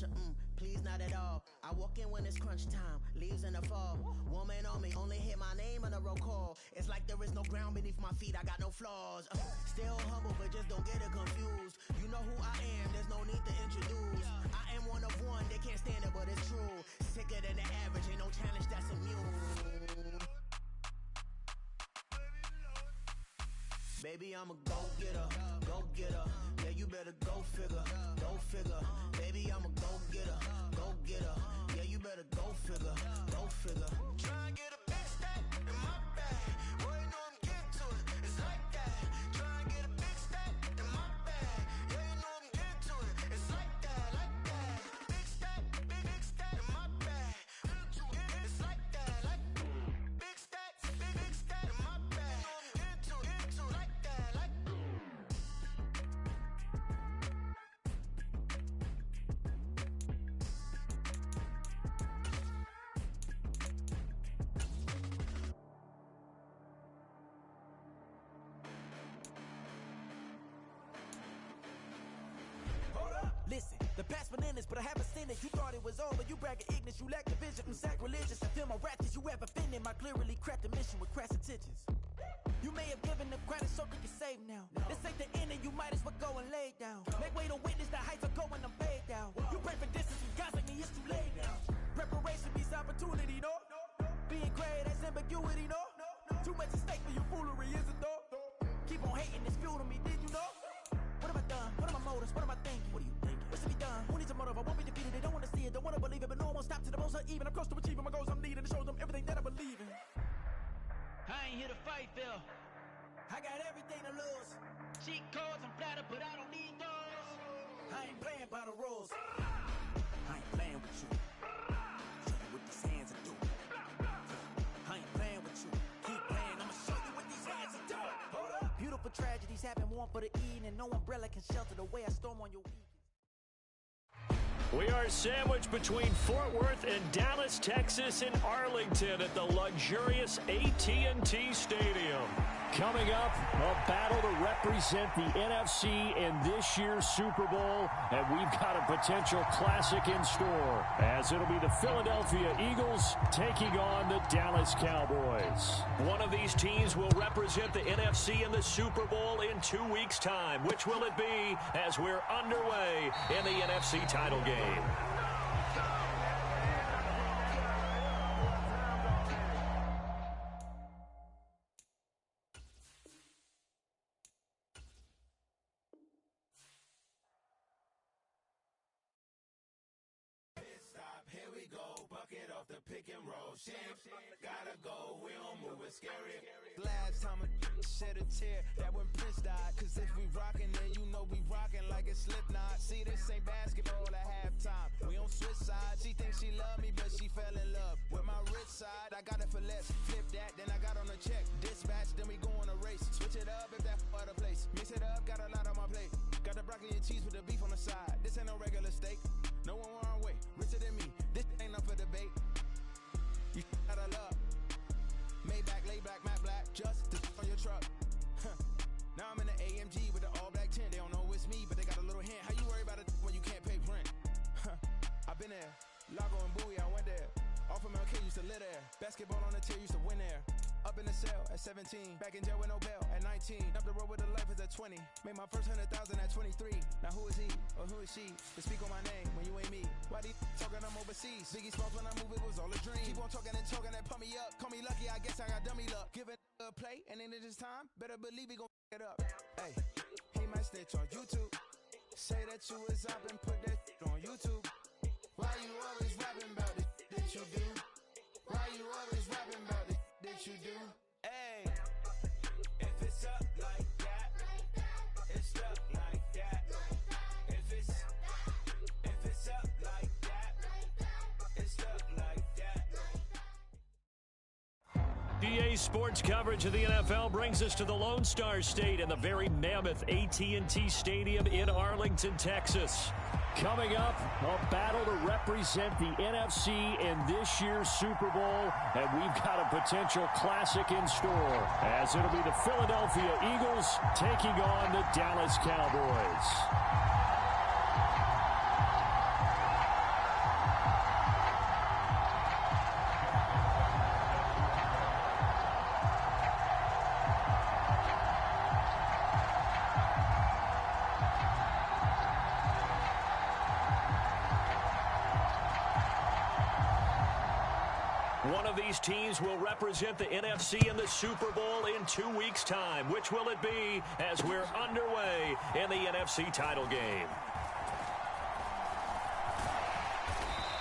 pressure, please not at all. I walk in when it's crunch time, leaves in the fall. Woman on me, only hit my name on a roll call. It's like there is no ground beneath my feet, I got no flaws. Still humble, but just don't get it confused. You know who I am, there's no need to introduce. I am one of one, they can't stand it, but it's true. Sicker than the average, ain't no challenge that's immune. Baby, I'm a go-getter, go-getter. Yeah, you better go figure, go figure. Baby, I'm a go-getter, go-getter. Yeah, you better go figure, go figure. Try and get a big stack in my bag. Boy, you know I'm getting to it, it's like that. Try and get a big stack in my bag. Yeah, you know I'm getting to it, it's like that, like that. Big stack in my bag. It's like that, like big stack in my bag. You know I'm getting to it, like that, like. Listen, the past bananas, but I haven't seen it. You thought it was over, you bragging ignorance, you lack the vision. I'm sacrilegious, I feel my ratchets, you have offended my clearly crafted mission with crass intentions. You may have given the credit so you can save now. This ain't the end and you might as well go and lay down. Make way to witness the heights are going, I'm paid down. You pray for distance with guys like me, it's too late now. Preparation means opportunity, no? Being great, that's ambiguity, no? Too much at stake for your foolery, is it though? Keep on hating, it's fuel to me, did you know? What have I done? What are my motives? What am I thinking? What are you thinking? What's to be done? Who needs a motive? I won't be defeated. They don't want to see it, don't want to believe it, but no one won't stop to the most uneven. I'm close to achieving my goals. I'm needing to show them everything that I believe in. I ain't here to fight, Phil. I got everything to lose. Cheat codes, I'm flattered, but I don't need those. I ain't playing by the rules. I ain't playing with you. Show you what these hands are doing. I ain't playing with you. Keep playing, I'ma show you what these hands are doing. Hold up. Beautiful tragedies happen, one for the eating, and no umbrella can shelter the way I storm on your weekends. We are sandwiched between Fort Worth and Dallas, Texas, and Arlington at the luxurious AT&T Stadium. Coming up, a battle to represent the NFC in this year's Super Bowl, and we've got a potential classic in store, as it'll be the Philadelphia Eagles taking on the Dallas Cowboys. One of these teams will represent the NFC in the Super Bowl in 2 weeks' time. Which will it be as we're underway in the NFC title game? Pick and roll, shit, gotta go, we don't move, it's scary. Last time a shed a tear, that when Prince died. Cause if we rockin', then you know we rockin' like a Slipknot. See, this ain't basketball at halftime. We on switch sides. She thinks she love me, but she fell in love with my rich side. I got it for less, flip that, then I got on a check. Dispatch, then we go on a race. Switch it up if that other place. Mix it up, got a lot on my plate. Got the broccoli and cheese with the beef on the side. This ain't no regular steak. No one wrong way, richer than me. This ain't up for debate. You out of luck. Maybach, lay back, matte black, just to on your truck. Now I'm in the AMG with the all black tint. They don't know it's me, but they got a little hint. How you worry about it when you can't pay rent? I've been there. Lago and Bowie, I went there. Off of MLK, used to live there. Basketball on the tier, used to win there. Up in the cell at 17. Back in jail with no bail at 19. Up the road with the life is at 20. Made my first 100,000 at 23. Now who is he or who is she to speak on my name when you ain't me? Why they talking I'm overseas? Biggie Smalls when I move it was all a dream. Keep on talking and pump me up. Call me lucky, I guess I got dummy luck. Give it a play and then it is time. Better believe he gon' it up. Hey, he might snitch on YouTube. Say that you was up and put that on YouTube. Why you always rapping about it that you do? Why you always rapping about it that you do? Hey, if it's up like that, it's stuck like that. If it's up like that, it's stuck like that. EA Sports coverage of the NFL brings us to the Lone Star State and the very mammoth AT&T Stadium in Arlington, Texas. Coming up, a battle to represent the NFC in this year's Super Bowl, and we've got a potential classic in store, as it'll be the Philadelphia Eagles taking on the Dallas Cowboys. One of these teams will represent the NFC in the Super Bowl in 2 weeks' time. Which will it be as we're underway in the NFC title game?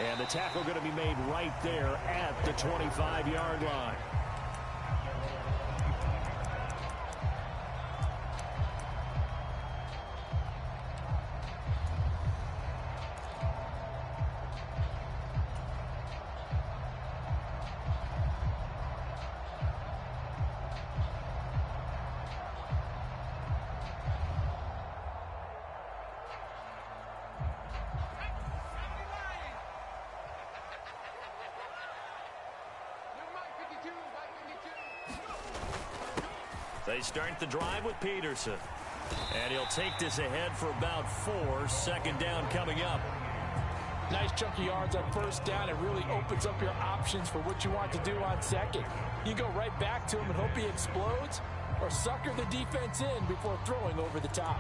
And the tackle going to be made right there at the 25-yard line. They start the drive with Peterson. And he'll take this ahead for about 4. Second down coming up. Nice chunky yards on first down. It really opens up your options for what you want to do on second. You go right back to him and hope he explodes, or sucker the defense in before throwing over the top.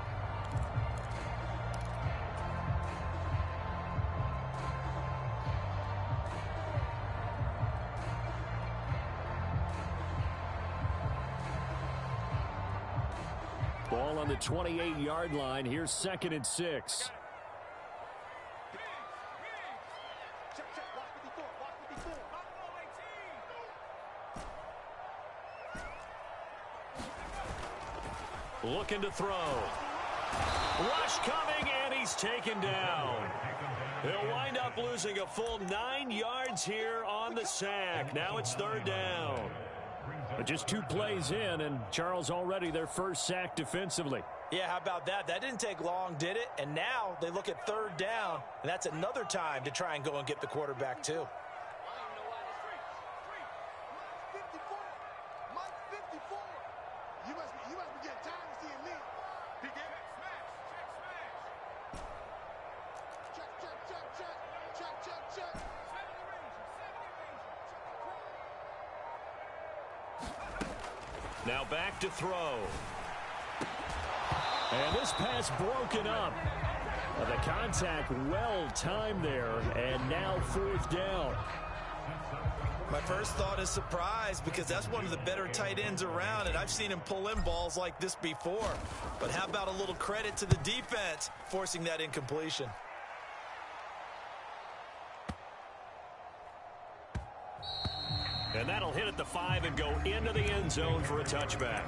Ball on the 28-yard line. Here's 2nd and 6. Looking to throw. Rush coming, and he's taken down. He'll wind up losing a full 9 yards here on the sack. Now it's 3rd down. But just 2 plays in, and Charles already their first sack defensively. Yeah, how about that? That didn't take long, did it? And now they look at 3rd down, and that's another time to try and go and get the quarterback too. Now back to throw. And this pass broken up. The contact well timed there, and now 4th down. My first thought is surprise, because that's one of the better tight ends around, and I've seen him pull in balls like this before. But how about a little credit to the defense forcing that incompletion? And that'll hit at the 5 and go into the end zone for a touchback.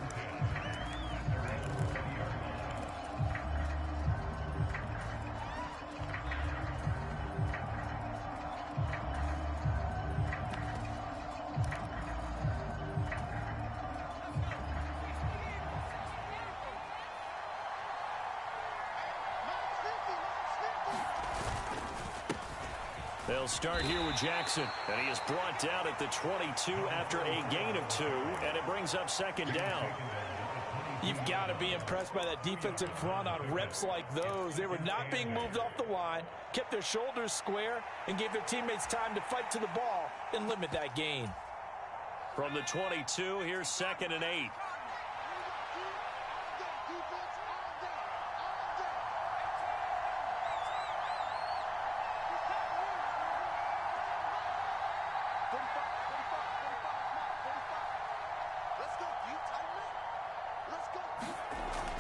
They'll start here with Jackson, and he is brought down at the 22 after a gain of 2, and it brings up 2nd down. You've got to be impressed by that defensive front on reps like those. They were not being moved off the line, kept their shoulders square, and gave their teammates time to fight to the ball and limit that gain. From the 22, here's 2nd and 8.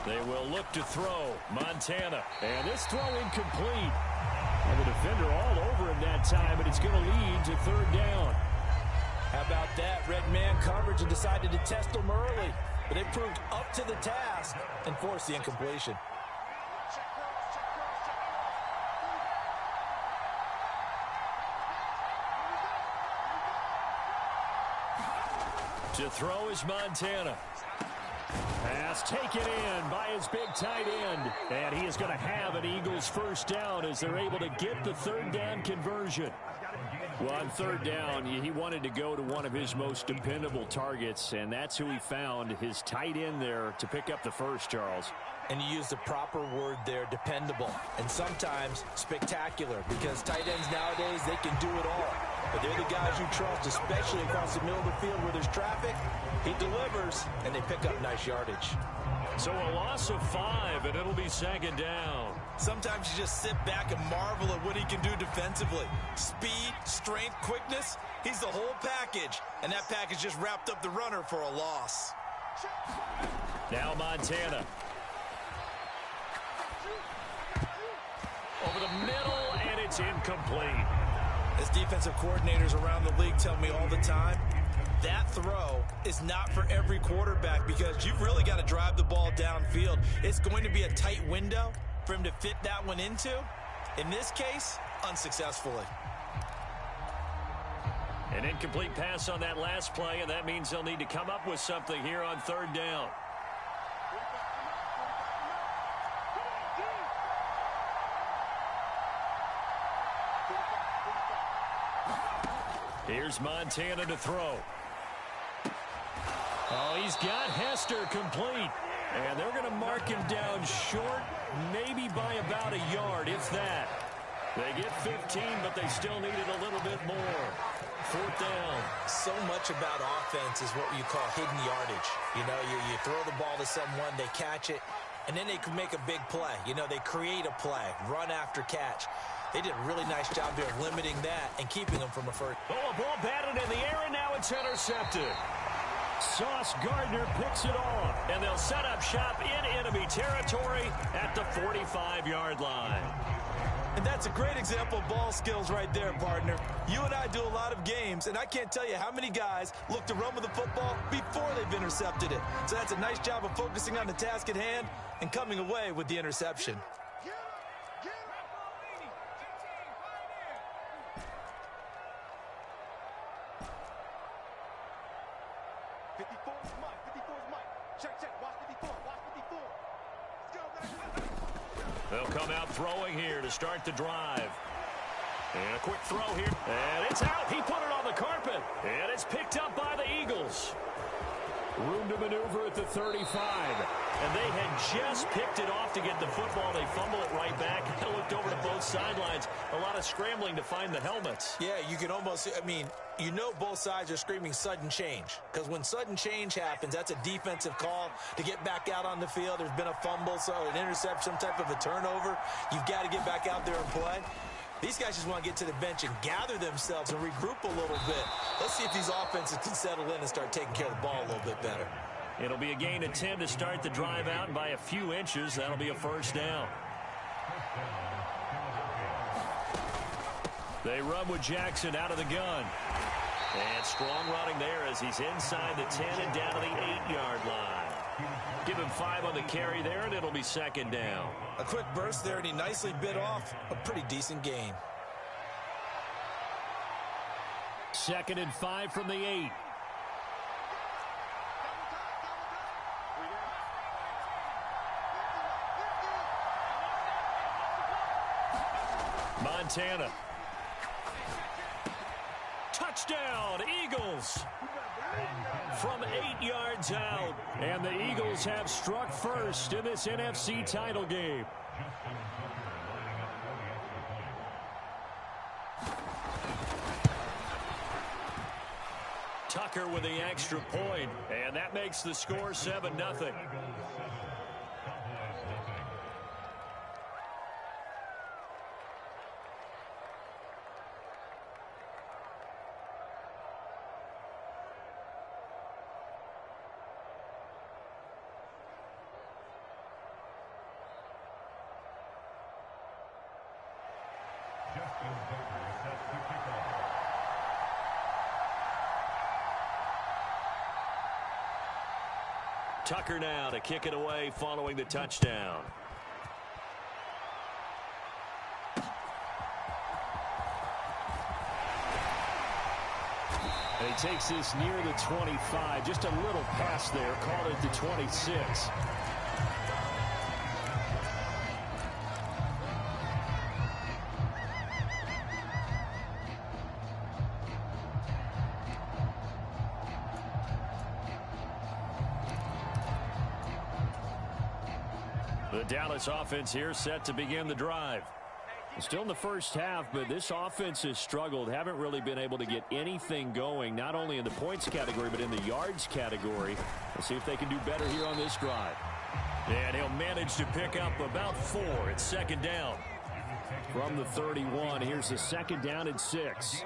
They will look to throw. Montana. And this throw incomplete. And the defender all over him that time, but it's going to lead to 3rd down. How about that? Red man coverage and decided to test them early. But they proved up to the task and forced the incompletion. To throw is Montana. Pass taken in by his big tight end. And he is going to have an Eagles first down as they're able to get the 3rd down conversion. Well, on 3rd down, he wanted to go to one of his most dependable targets, and that's who he found, his tight end there, to pick up the first, Charles. And you used the proper word there, dependable, and sometimes spectacular, because tight ends nowadays, they can do it all. But they're the guys you trust, especially across the middle of the field where there's traffic. He delivers, and they pick up nice yardage. So a loss of 5, and it'll be second down. Sometimes you just sit back and marvel at what he can do defensively. Speed, strength, quickness, he's the whole package. And that package just wrapped up the runner for a loss. Now Montana. Over the middle, and it's incomplete. As defensive coordinators around the league tell me all the time, that throw is not for every quarterback because you've really got to drive the ball downfield. It's going to be a tight window for him to fit that one into. In this case, unsuccessfully. An incomplete pass on that last play, and that means they'll need to come up with something here on third down. Here's Montana to throw. Oh, he's got Hester complete. And they're going to mark him down short, maybe by about a yard, if that. They get 15, but they still need it a little bit more. Fourth down. So much about offense is what you call hidden yardage. You know, you throw the ball to someone, they catch it, and then they can make a big play. You know, they create a play, run after catch. They did a really nice job there of limiting that and keeping them from a first. Oh, a ball batted in the air, and now it's intercepted. Sauce Gardner picks it off, and they'll set up shop in enemy territory at the 45-yard line. And that's a great example of ball skills right there, partner. You and I do a lot of games, and I can't tell you how many guys look to run with the football before they've intercepted it. So that's a nice job of focusing on the task at hand and coming away with the interception. They'll come out throwing here to start the drive. And a quick throw here. And it's out. He put it on the carpet. And it's picked up by the Eagles. Room to maneuver at the 35. And they had just picked it off to get the football. They fumble it right back. They looked over to both sidelines. A lot of scrambling to find the helmets. Yeah, you can almost, I mean, you know both sides are screaming sudden change. Because when sudden change happens, that's a defensive call to get back out on the field. There's been a fumble, so an interception, some type of a turnover. You've got to get back out there and play. These guys just want to get to the bench and gather themselves and regroup a little bit. Let's see if these offenses can settle in and start taking care of the ball a little bit better. It'll be a gain of 10 to start the drive out, and by a few inches, that'll be a first down. They run with Jackson out of the gun. And strong running there as he's inside the 10 and down to the 8-yard line. Give him 5 on the carry there, and it'll be second down. A quick burst there, and he nicely bit off a pretty decent gain. 2nd and 5 from the 8. Montana. Touchdown, Eagles. From 8 yards out. And the Eagles have struck first in this NFC title game. Tucker with the extra point, and that makes the score 7-0. Tucker now to kick it away following the touchdown. And he takes this near the 25. Just a little pass there. Called it to 26. The Dallas offense here set to begin the drive. Still in the first half, but this offense has struggled. Haven't really been able to get anything going, not only in the points category, but in the yards category. We'll see if they can do better here on this drive. And he'll manage to pick up about 4. It's second down. From the 31, here's a second down and 6.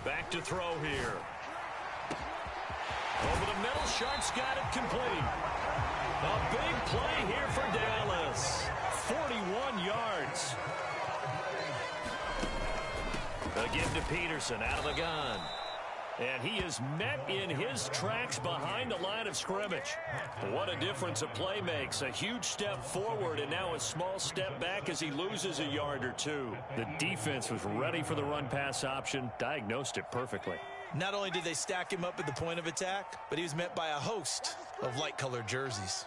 Back to throw here. Over the middle, Sharp's got it complete. A big play here for Dallas. 41 yards. A give to Peterson out of the gun. And he is met in his tracks behind the line of scrimmage. What a difference a play makes. A huge step forward and now a small step back as he loses a yard or 2. The defense was ready for the run-pass option, diagnosed it perfectly. Not only did they stack him up at the point of attack, but he was met by a host of light-colored jerseys.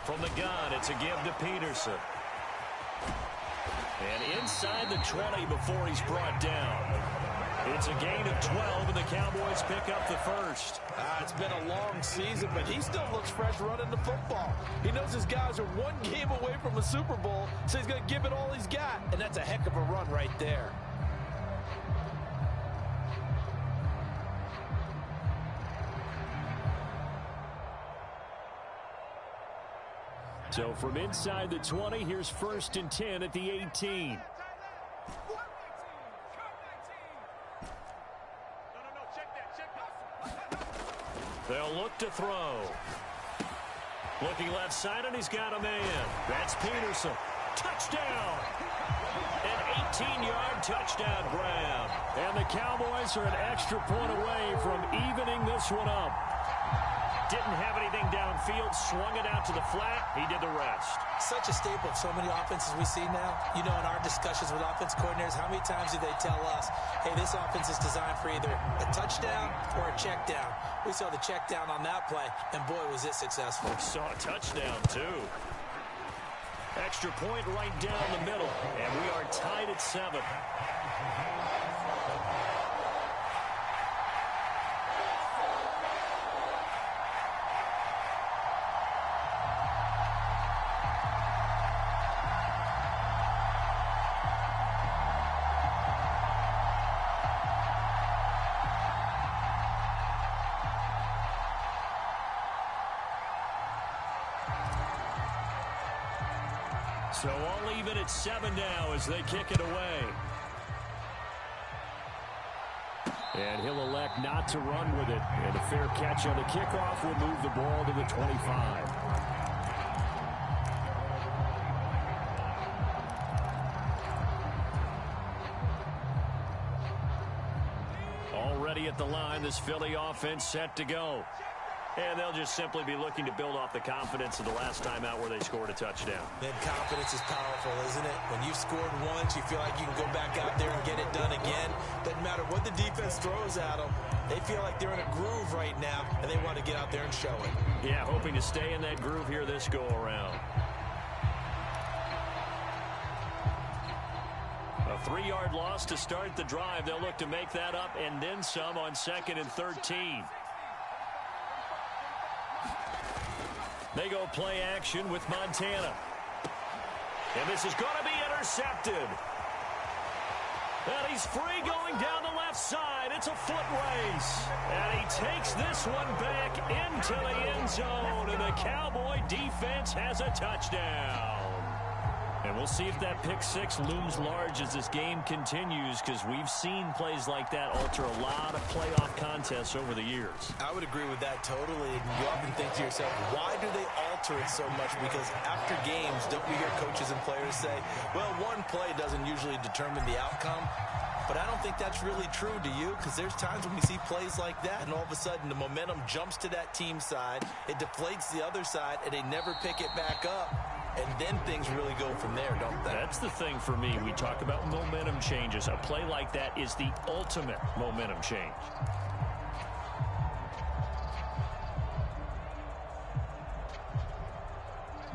From the gun, it's a give to Peterson. And inside the 20 before he's brought down. It's a gain of 12, and the Cowboys pick up the first. It's been a long season, but he still looks fresh running the football. He knows his guys are one game away from a Super Bowl, so he's going to give it all he's got. And that's a heck of a run right there. So from inside the 20, here's 1st and 10 at the 18. They'll look to throw. Looking left side, and he's got a man. That's Peterson. Touchdown! An 18-yard touchdown grab. And the Cowboys are an extra point away from evening this one up. Didn't have anything downfield, swung it out to the flat. He did the rest. Such a staple of so many offenses we see now. You know, in our discussions with offense coordinators, how many times do they tell us, hey, this offense is designed for either a touchdown or a check down. We saw the check down on that play, and boy, was it successful. We saw a touchdown, too. Extra point right down the middle, and we are tied at 7. So all even at 7 now as they kick it away. And he'll elect not to run with it. And a fair catch on the kickoff will move the ball to the 25. Already at the line, this Philly offense set to go. And they'll just simply be looking to build off the confidence of the last time out where they scored a touchdown. Then confidence is powerful, isn't it? When you've scored once, you feel like you can go back out there and get it done again. Doesn't matter what the defense throws at them. They feel like they're in a groove right now, and they want to get out there and show it. Yeah, hoping to stay in that groove here this go-around. A 3-yard loss to start the drive. They'll look to make that up and then some on 2nd and 13. They go play action with Montana. And this is going to be intercepted. And he's free going down the left side. It's a foot race. And he takes this one back into the end zone. And the Cowboy defense has a touchdown. And we'll see if that pick 6 looms large as this game continues, because we've seen plays like that alter a lot of playoff contests over the years. I would agree with that totally. You often think to yourself, why do they alter it so much? Because after games, don't we hear coaches and players say, well, one play doesn't usually determine the outcome? But I don't think that's really true, do you? Because there's times when we see plays like that, and all of a sudden the momentum jumps to that team side, it deflates the other side, and they never pick it back up. And then things really go from there, don't they? That's the thing for me. We talk about momentum changes. A play like that is the ultimate momentum change.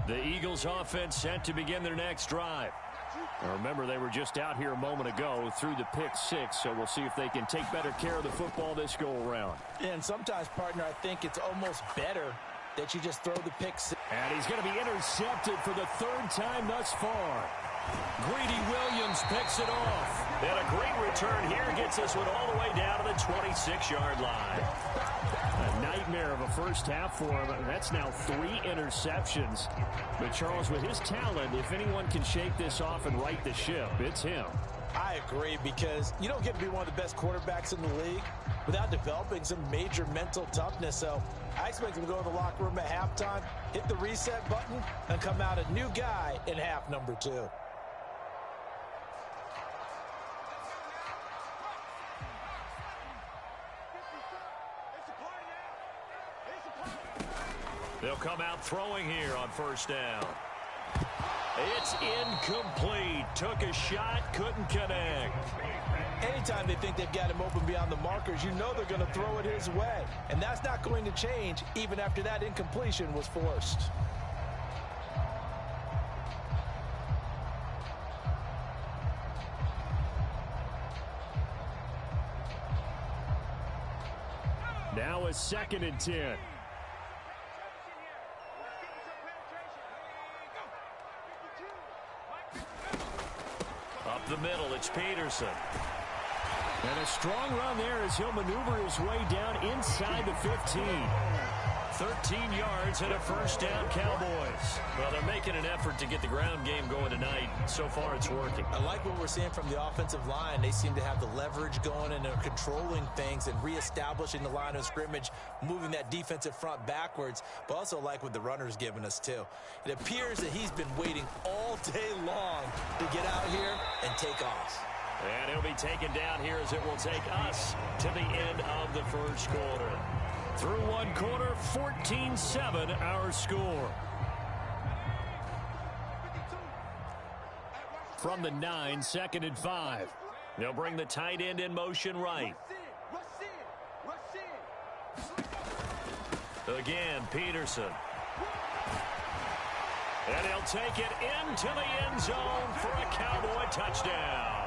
The Eagles offense set to begin their next drive. Remember, they were just out here a moment ago through the pick six, so we'll see if they can take better care of the football this go-around. And sometimes, partner, I think it's almost better that you just throw the pick six. And he's going to be intercepted for the third time thus far. Greedy Williams picks it off. And a great return here gets this one all the way down to the 26-yard line. A nightmare of a first half for him. That's now 3 interceptions. But Charles, with his talent, if anyone can shake this off and right the ship, it's him. I agree, because you don't get to be one of the best quarterbacks in the league without developing some major mental toughness. So I expect him to go to the locker room at halftime, hit the reset button, and come out a new guy in half number 2. They'll come out throwing here on first down. It's incomplete. Took a shot, couldn't connect. Anytime they think they've got him open beyond the markers, you know they're going to throw it his way. And that's not going to change even after that incompletion was forced. Now a 2nd and 10. Up the middle, it's Peterson. And a strong run there as he'll maneuver his way down inside the 15. 13 yards and a first down, Cowboys. Well, they're making an effort to get the ground game going tonight. So far, it's working. I like what we're seeing from the offensive line. They seem to have the leverage going, and they're controlling things and reestablishing the line of scrimmage, moving that defensive front backwards, but also like what the runner's giving us, too. It appears that he's been waiting all day long to get out here and take off. And he'll be taken down here as it will take us to the end of the first quarter. Through one quarter, 14-7 our score. From the 9, 2nd and 5. They'll bring the tight end in motion right. Again, Peterson. And he'll take it into the end zone for a Cowboy touchdown.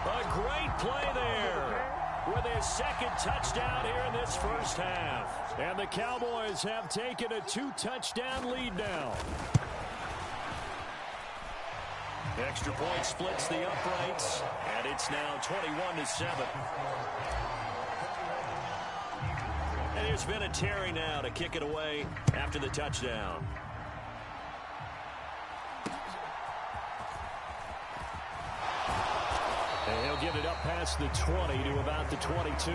A great play there with his 2nd touchdown here in this first half. And the Cowboys have taken a 2-touchdown lead now. Extra point splits the uprights, and it's now 21-7. And there's been a Terry now to kick it away after the touchdown. And he'll get it up past the 20 to about the 22.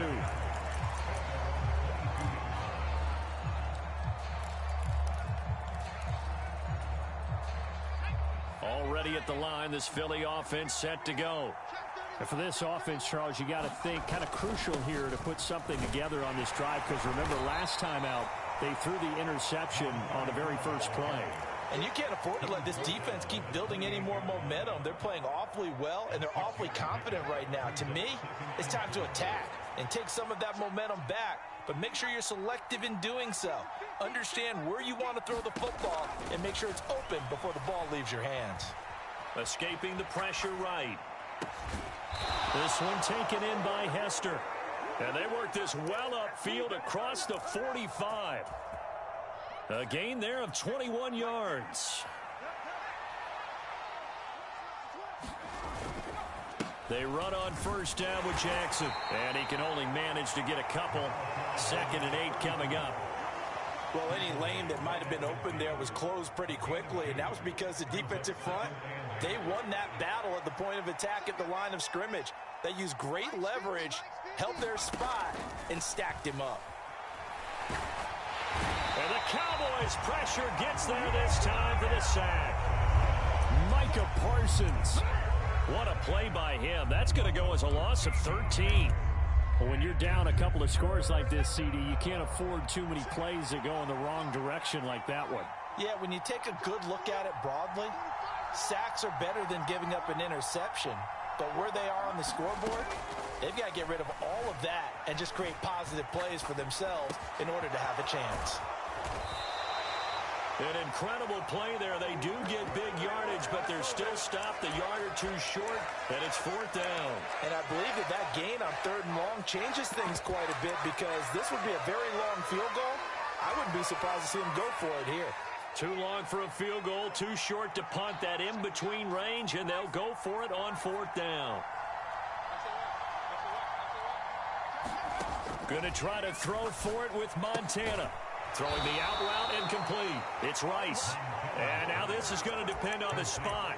Already at the line, this Philly offense set to go. And for this offense, Charles, you got to think kind of crucial here to put something together on this drive, because remember, last time out, they threw the interception on the very first play. And you can't afford to let this defense keep building any more momentum. They're playing awfully well, and they're awfully confident right now. To me, it's time to attack and take some of that momentum back, but make sure you're selective in doing so. Understand where you want to throw the football and make sure it's open before the ball leaves your hands. Escaping the pressure right. This one taken in by Hester. And they work this well upfield across the 45. A gain there of 21 yards. They run on first down with Jackson. And he can only manage to get a couple. 2nd and 8 coming up. Well, any lane that might have been open there was closed pretty quickly, and that was because the defensive front, they won that battle at the point of attack at the line of scrimmage. They used great leverage, held their spot, and stacked him up. And the Cowboys pressure gets there this time for the sack. Micah Parsons. What a play by him. That's going to go as a loss of 13. Well, when you're down a couple of scores like this, CD, you can't afford too many plays that go in the wrong direction like that one. Yeah, when you take a good look at it broadly, sacks are better than giving up an interception. But where they are on the scoreboard, they've got to get rid of all of that and just create positive plays for themselves in order to have a chance. An incredible play there. They do get big yardage, but they're still stopped a yard or two short, and it's 4th down. And I believe that gain on 3rd and long changes things quite a bit, because this would be a very long field goal. I wouldn't be surprised to see him go for it here. Too long for a field goal, too short to punt. That in-between range, and they'll go for it on 4th down. Going to try to throw for it with Montana. Throwing the out route incomplete. It's Rice. And now this is going to depend on the spot.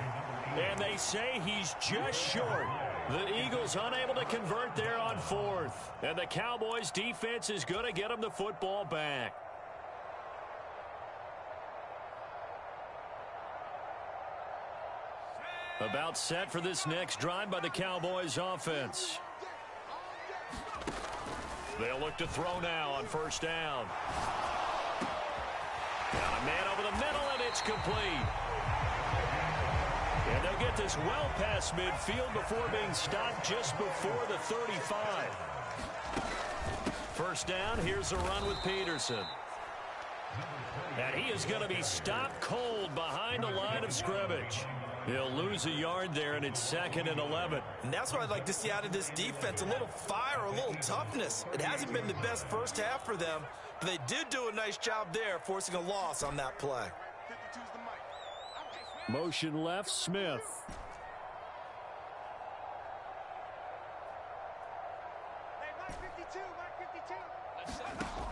And they say he's just short. The Eagles unable to convert there on 4th. And the Cowboys defense is going to get them the football back. About set for this next drive by the Cowboys offense. They'll look to throw now on 1st down. Got a man over the middle, and it's complete. And they'll get this well past midfield before being stopped just before the 35. 1st down, here's a run with Peterson. And he is going to be stopped cold behind the line of scrimmage. He'll lose a yard there, and it's 2nd and 11. And that's what I'd like to see out of this defense, a little fire, a little toughness. It hasn't been the best first half for them, but they did do a nice job there, forcing a loss on that play. Motion left, Smith.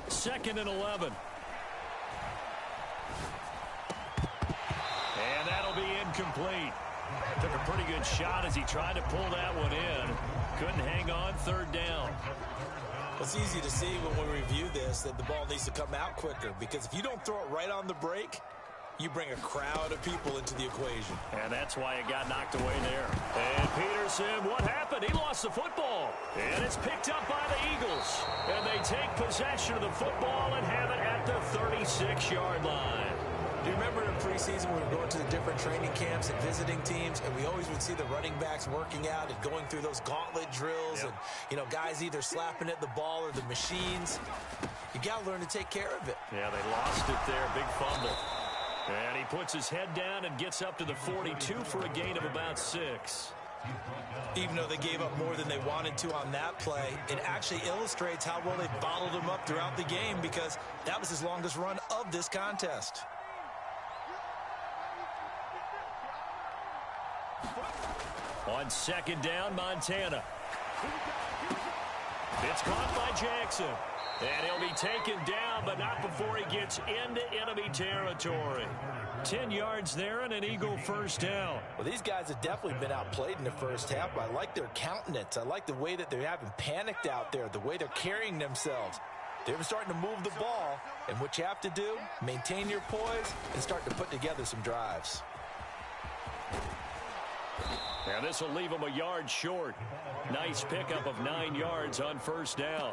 Second and 11. And that'll be incomplete. Took a pretty good shot as he tried to pull that one in. Couldn't hang on. 3rd down. It's easy to see when we review this that the ball needs to come out quicker, because if you don't throw it right on the break, you bring a crowd of people into the equation. And that's why it got knocked away there. And Peterson, what happened? He lost the football. And it's picked up by the Eagles. And they take possession of the football and have it at the 36-yard line. Do you remember in preseason we were going to the different training camps and visiting teams, and we always would see the running backs working out and going through those gauntlet drills, and, you know, guys either slapping at the ball or the machines. You got to learn to take care of it. Yeah, they lost it there. Big fumble. And he puts his head down and gets up to the 42 for a gain of about 6. Even though they gave up more than they wanted to on that play, it actually illustrates how well they bottled him up throughout the game, because that was his longest run of this contest. On 2nd down, Montana. It's caught by Jackson. And he'll be taken down, but not before he gets into enemy territory. 10 yards there and an Eagle 1st down. Well, these guys have definitely been outplayed in the first half, but I like their countenance. I like the way that they haven't panicked out there, the way they're carrying themselves. They're starting to move the ball, and what you have to do, maintain your poise and start to put together some drives. And this will leave them a yard short. Nice pickup of 9 yards on 1st down.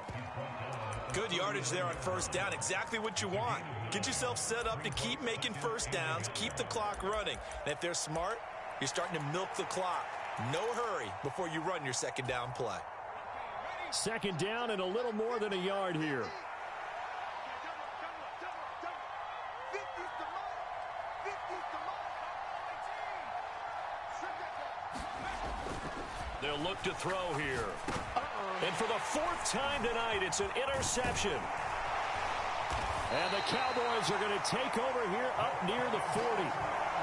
Good yardage there on 1st down. Exactly what you want. Get yourself set up to keep making 1st downs, keep the clock running. And if they're smart, you're starting to milk the clock. No hurry before you run your 2nd down play. 2nd down and a little more than a yard here. They'll look to throw here. And for the 4th time tonight, it's an interception. And the Cowboys are going to take over here up near the 40.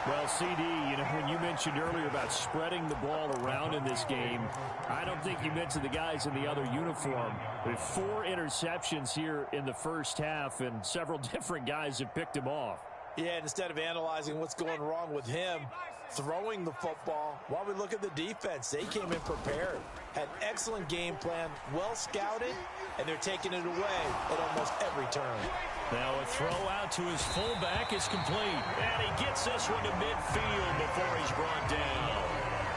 Well, CD, you know, when you mentioned earlier about spreading the ball around in this game, I don't think you mentioned the guys in the other uniform. With 4 interceptions here in the first half, and several different guys have picked him off. Yeah, and instead of analyzing what's going wrong with him throwing the football, while we look at the defense, they came in prepared, had excellent game plan, well scouted, and they're taking it away at almost every turn. Now a throw out to his fullback is complete, and he gets this one to midfield before he's brought down.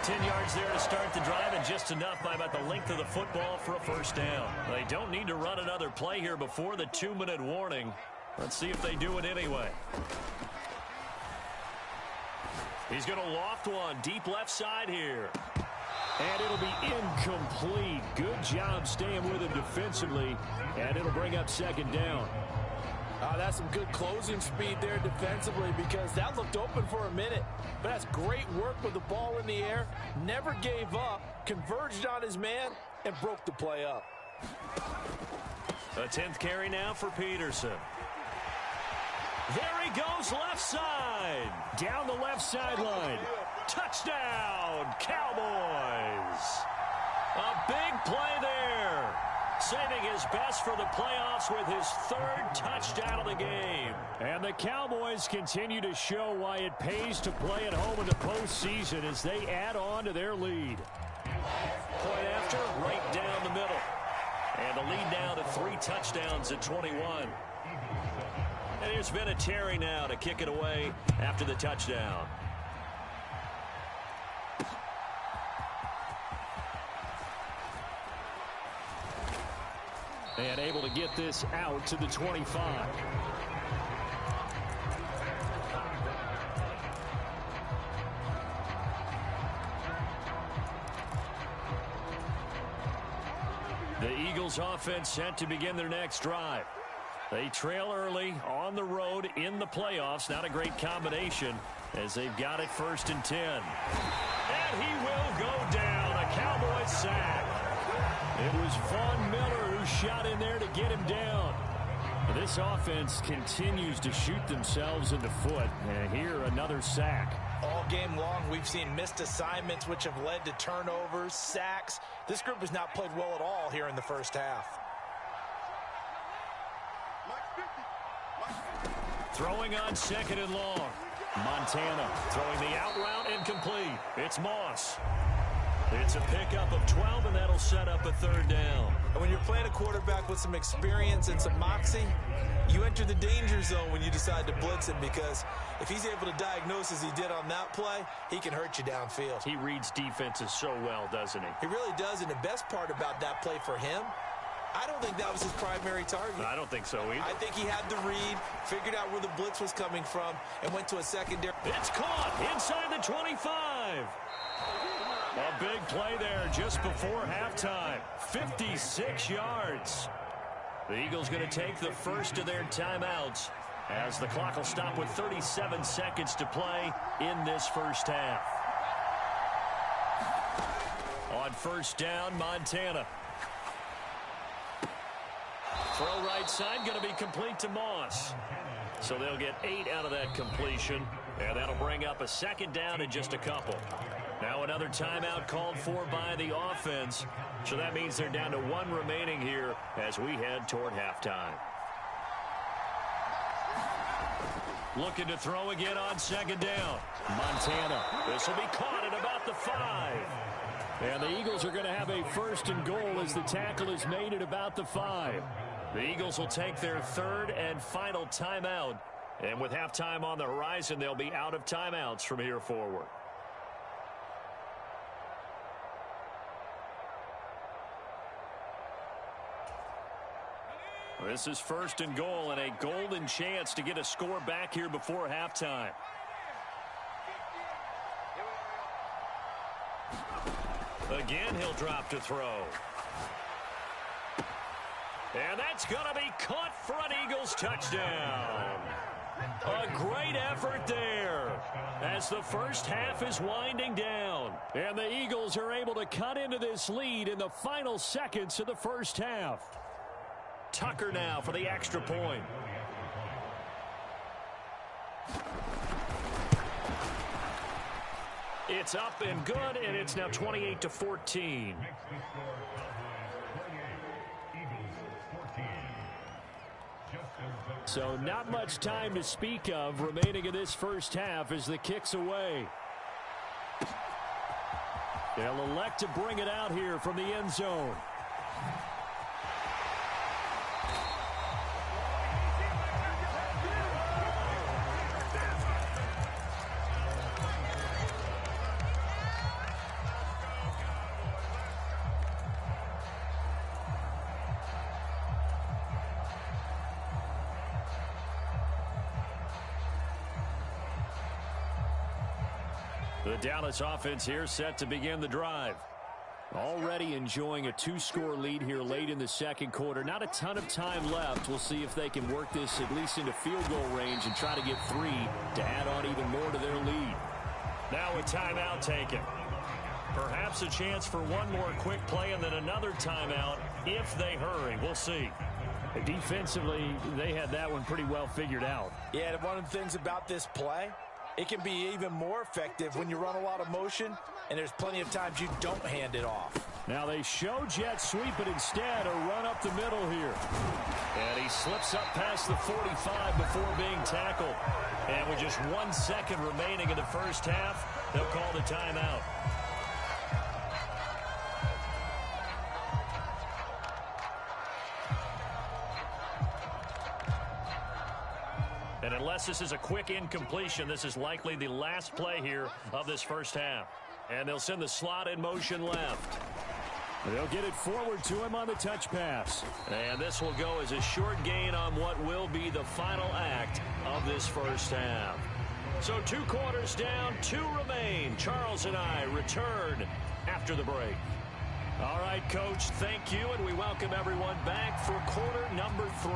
10 yards there to start the drive, and just enough by about the length of the football for a 1st down. They don't need to run another play here before the 2-minute warning. Let's see if they do it anyway. He's going to loft one deep left side here. And it'll be incomplete. Good job staying with him defensively. And it'll bring up 2nd down. That's some good closing speed there defensively, because that looked open for a minute. But that's great work with the ball in the air. Never gave up, converged on his man, and broke the play up. A 10th carry now for Peterson. There he goes, left side. Down the left sideline. Touchdown, Cowboys. A big play there. Saving his best for the playoffs with his 3rd touchdown of the game. And the Cowboys continue to show why it pays to play at home in the postseason as they add on to their lead. Point after, right down the middle. And the lead now to 3 touchdowns at 21. And here's Vinatieri now to kick it away after the touchdown. And able to get this out to the 25. The Eagles offense set to begin their next drive. They trail early on the road in the playoffs. Not a great combination as they've got it 1st and 10. And he will go down. A Cowboys sack. It was Von Miller who shot in there to get him down. This offense continues to shoot themselves in the foot. And here, another sack. All game long, we've seen missed assignments, which have led to turnovers, sacks. This group has not played well at all here in the first half. Throwing on 2nd and long. Montana throwing the out route incomplete. It's Moss. It's a pickup of 12, and that'll set up a 3rd down. And when you're playing a quarterback with some experience and some moxie, you enter the danger zone when you decide to blitz him, because if he's able to diagnose as he did on that play, he can hurt you downfield. He reads defenses so well, doesn't he? He really does, and the best part about that play for him, I don't think that was his primary target. I don't think so either. I think he had the read, figured out where the blitz was coming from, and went to a secondary. It's caught inside the 25. A big play there just before halftime. 56 yards. The Eagles going to take the first of their timeouts as the clock will stop with 37 seconds to play in this first half. On 1st down, Montana. Throw right side, going to be complete to Moss. So they'll get 8 out of that completion, and that'll bring up a 2nd down in just a couple. Now another timeout called for by the offense. So that means they're down to 1 remaining here as we head toward halftime. Looking to throw again on 2nd down. Montana. This will be caught at about the 5. And the Eagles are going to have a 1st and goal as the tackle is made at about the 5. The Eagles will take their 3rd and final timeout. And with halftime on the horizon, they'll be out of timeouts from here forward. This is 1st and goal and a golden chance to get a score back here before halftime. Again, he'll drop to throw. And that's going to be caught for an Eagles touchdown. A great effort there as the first half is winding down. And the Eagles are able to cut into this lead in the final seconds of the first half. Tucker now for the extra point. It's up and good, and it's now 28-14. So not much time to speak of remaining in this first half as the kick's away. They'll elect to bring it out here from the end zone. The Dallas offense here set to begin the drive. Already enjoying a 2-score lead here late in the second quarter. Not a ton of time left. We'll see if they can work this at least into field goal range and try to get 3 to add on even more to their lead. Now a timeout taken. Perhaps a chance for one more quick play and then another timeout if they hurry. We'll see. Defensively, they had that one pretty well figured out. Yeah, and one of the things about this play, it can be even more effective when you run a lot of motion and there's plenty of times you don't hand it off. Now they show jet sweep, but instead a run up the middle here. And he slips up past the 45 before being tackled. And with just 1 second remaining in the first half, they'll call the timeout. And unless this is a quick incompletion, this is likely the last play here of this first half. And they'll send the slot in motion left. They'll get it forward to him on the touch pass. And this will go as a short gain on what will be the final act of this first half. So 2 quarters down, 2 remain. Charles and I return after the break. All right, Coach, thank you, and we welcome everyone back for quarter number 3.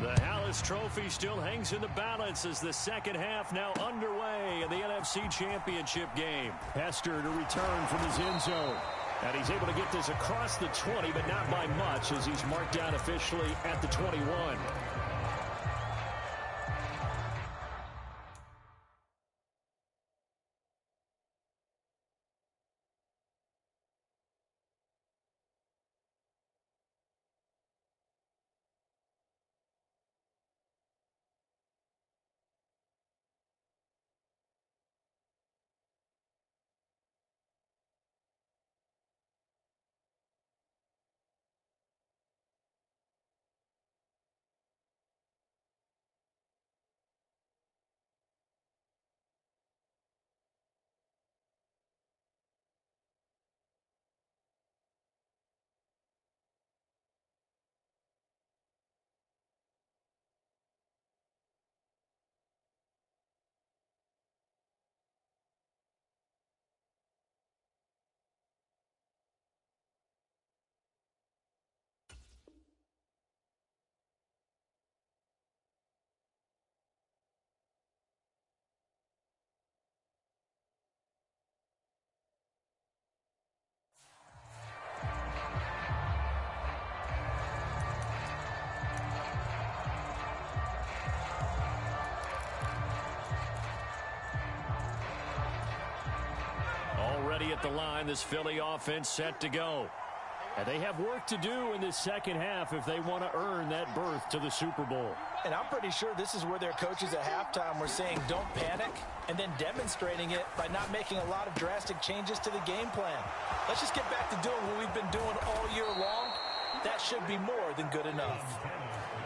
The Hallis Trophy still hangs in the balance as the second half now underway in the NFC Championship game. Hester to return from his end zone. And he's able to get this across the 20, but not by much as he's marked down officially at the 21. Already at the line, this Philly offense set to go. And they have work to do in this second half if they want to earn that berth to the Super Bowl. And I'm pretty sure this is where their coaches at halftime were saying don't panic and then demonstrating it by not making a lot of drastic changes to the game plan. Let's just get back to doing what we've been doing all year long. That should be more than good enough.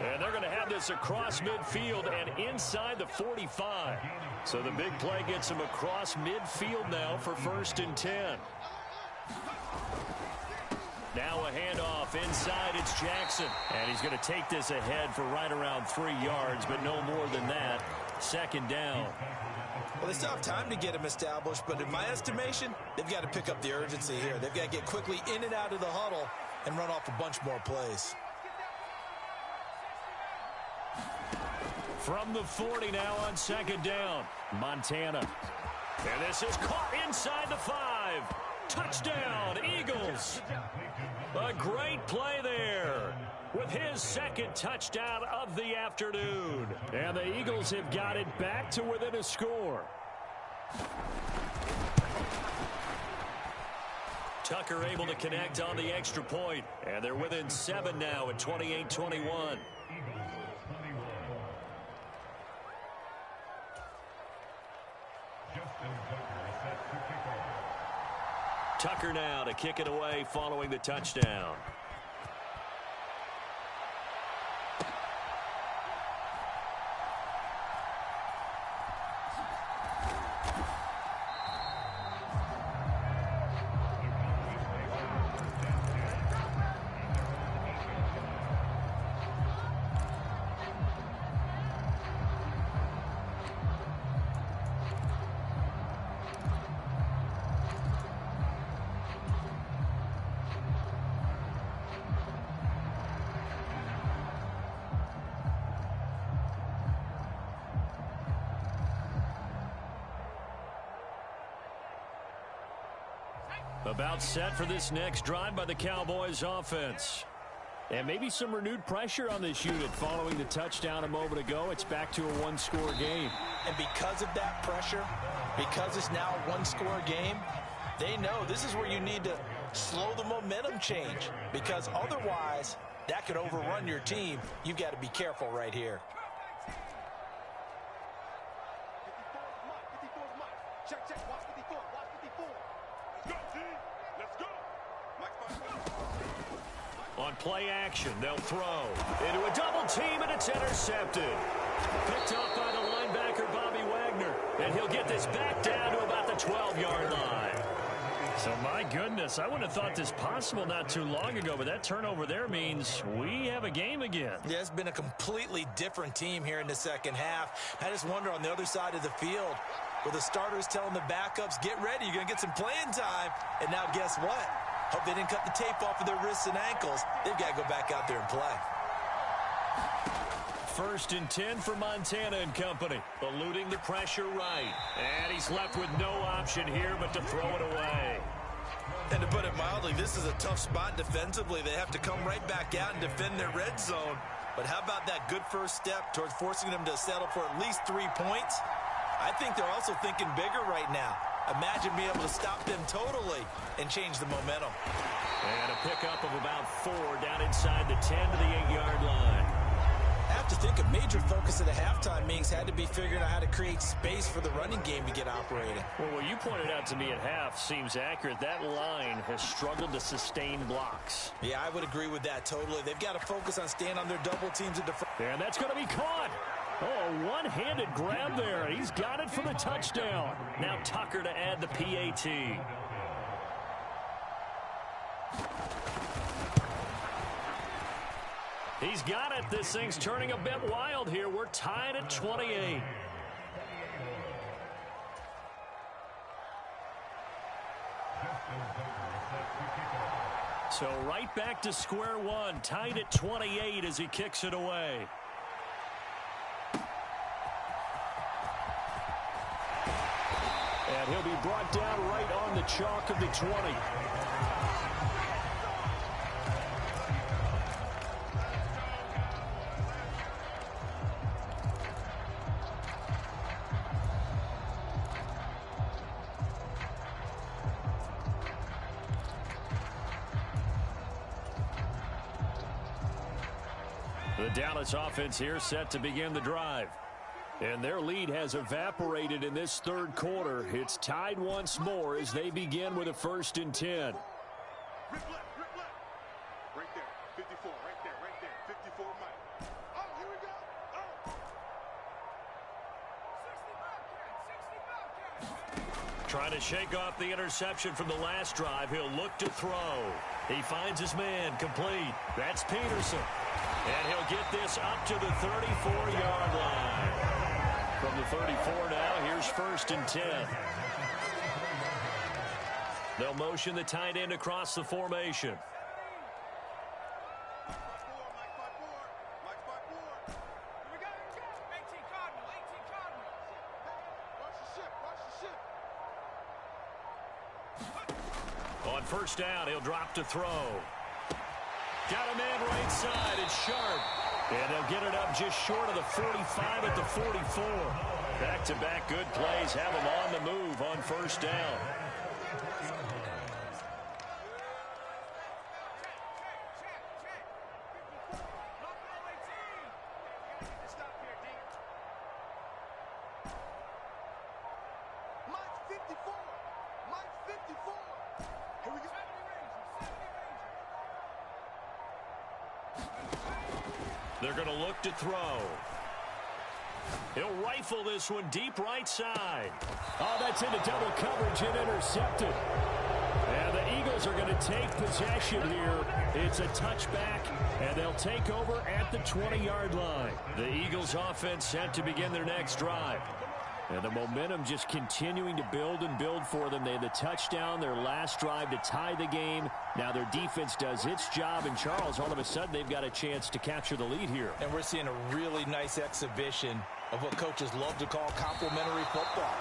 And they're going to have this across midfield and inside the 45. So the big play gets them across midfield now for 1st and 10. Now a handoff inside. It's Jackson. And he's going to take this ahead for right around 3 yards, but no more than that. 2nd down. Well, they still have time to get him established, but in my estimation, they've got to pick up the urgency here. They've got to get quickly in and out of the huddle and run off a bunch more plays. From the 40 now on 2nd down. Montana. And this is caught inside the 5. Touchdown, Eagles. A great play there with his 2nd touchdown of the afternoon. And the Eagles have got it back to within a score. Tucker able to connect on the extra point. And they're within 7 now at 28-21. Tucker now to kick it away following the touchdown. About set for this next drive by the Cowboys offense. And maybe some renewed pressure on this unit following the touchdown a moment ago. It's back to a one-score game. And because of that pressure, because it's now a one-score game, they know this is where you need to slow the momentum change, because otherwise that could overrun your team. You've got to be careful right here. On play action, they'll throw into a double team, and it's intercepted. Picked up by the linebacker, Bobby Wagner. And he'll get this back down to about the 12-yard line. So, my goodness, I wouldn't have thought this possible not too long ago, but that turnover there means we have a game again. Yeah, it's been a completely different team here in the second half. I just wonder on the other side of the field, where the starters telling the backups, get ready, you're going to get some playing time. And now guess what? Hope they didn't cut the tape off of their wrists and ankles. They've got to go back out there and play. 1st and 10 for Montana and company. Eluding the pressure right. And he's left with no option here but to throw it away. And to put it mildly, this is a tough spot defensively. They have to come right back out and defend their red zone. But how about that good first step towards forcing them to settle for at least 3 points? I think they're also thinking bigger right now. Imagine being able to stop them totally and change the momentum. And a pickup of about 4 down inside the 10 to the 8-yard line. I have to think a major focus of the halftime meetings had to be figuring out how to create space for the running game to get operating. Well, what you pointed out to me at half seems accurate. That line has struggled to sustain blocks. Yeah, I would agree with that totally. They've got to focus on staying on their double teams at the front. And that's going to be caught. Oh, one-handed grab there. He's got it for the touchdown. Now Tucker to add the PAT. He's got it. This thing's turning a bit wild here. We're tied at 28. So right back to square one. Tied at 28 as he kicks it away. And he'll be brought down right on the chalk of the 20. The Dallas offense here set to begin the drive. And their lead has evaporated in this third quarter. It's tied once more as they begin with a 1st and 10. Rip left. Right there. 54, right there. 54, Mike. Oh, here we go. Oh. Trying to shake off the interception from the last drive. He'll look to throw. He finds his man complete. That's Peterson. And he'll get this up to the 34-yard line. From the 34 now, here's 1st and 10. They'll motion the tight end across the formation. On 1st down, he'll drop to throw. Got a man right side. It's Sharp. And they'll get it up just short of the 45 at the 44. Back-to-back good plays have them on the move on 1st down. They're going to look to throw. He'll rifle this one deep right side. Oh, that's into double coverage and intercepted. And the Eagles are going to take possession here. It's a touchback, and they'll take over at the 20-yard line. The Eagles offense set to begin their next drive. And the momentum just continuing to build and build for them. They had the touchdown, their last drive to tie the game. Now their defense does its job. And, Charles, all of a sudden they've got a chance to capture the lead here. And we're seeing a really nice exhibition of what coaches love to call complementary football.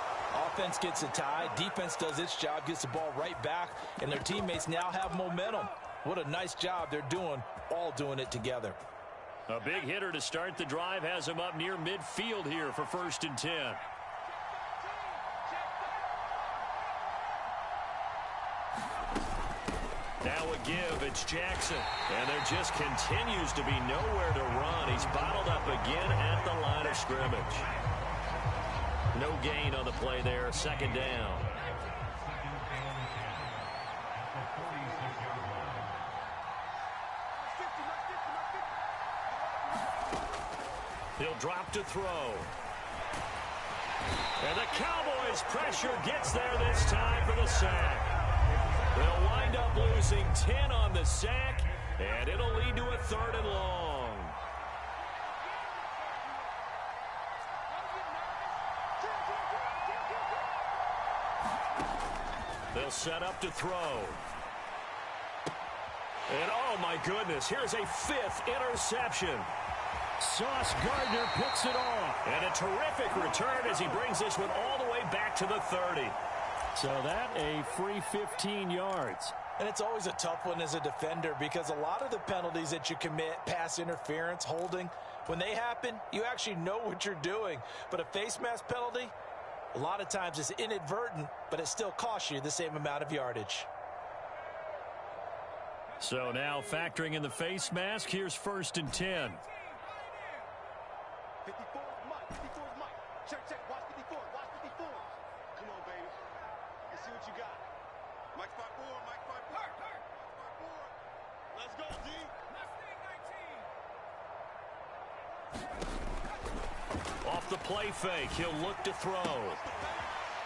offense gets a tie, defense does its job, gets the ball right back, and their teammates now have momentum. What a nice job they're doing, all doing it together. A big hitter to start the drive has him up near midfield here for 1st and 10. Now a give, it's Jackson. And there just continues to be nowhere to run. He's bottled up again at the line of scrimmage. No gain on the play there, 2nd down. He'll drop to throw. And the Cowboys' pressure gets there this time for the sack. They'll wind up losing 10 on the sack, and it'll lead to a 3rd and long. They'll set up to throw. And oh my goodness, here's a 5th interception. Sauce Gardner picks it off. And a terrific return as he brings this one all the way back to the 30. So that a free 15 yards. And it's always a tough one as a defender because a lot of the penalties that you commit, pass interference, holding, when they happen, you actually know what you're doing. But a face mask penalty, a lot of times it's inadvertent, but it still costs you the same amount of yardage. So now factoring in the face mask, here's 1st and 10. 54 Mike. 54 Mike. Check. Watch 54. Watch 54. Come on, baby. Let's see what you got. Mike 5-4. Mike 5-4. Let's go, D. Off the play fake, he'll look to throw.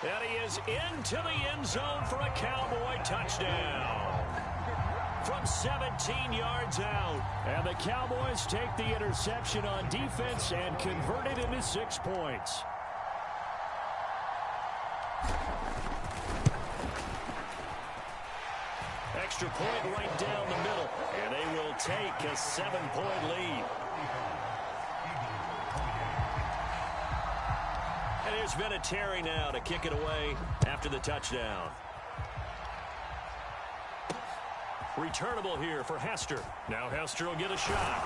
And he is into the end zone for a Cowboy touchdown. From 17 yards out. And the Cowboys take the interception on defense and convert it into 6 points. Extra point right down the middle. And they will take a 7-point lead. And there's Vinatieri now to kick it away after the touchdown. Returnable here for Hester. Now Hester will get a shot.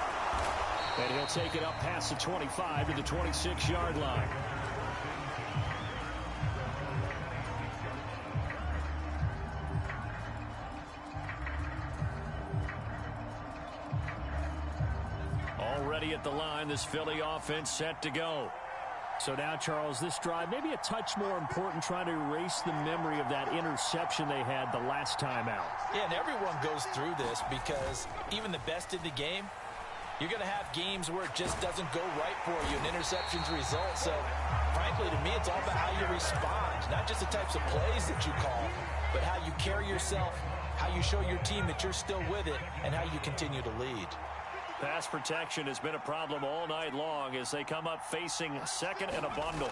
And he'll take it up past the 25 to the 26-yard line. Already at the line, this Philly offense set to go. So now, Charles, this drive maybe a touch more important, trying to erase the memory of that interception they had the last time out. Yeah, and everyone goes through this because even the best in the game, you're going to have games where it just doesn't go right for you, and interceptions result. So, frankly, to me, it's all about how you respond, not just the types of plays that you call, but how you carry yourself, how you show your team that you're still with it, and how you continue to lead. Pass protection has been a problem all night long as they come up facing 2nd and a bundle.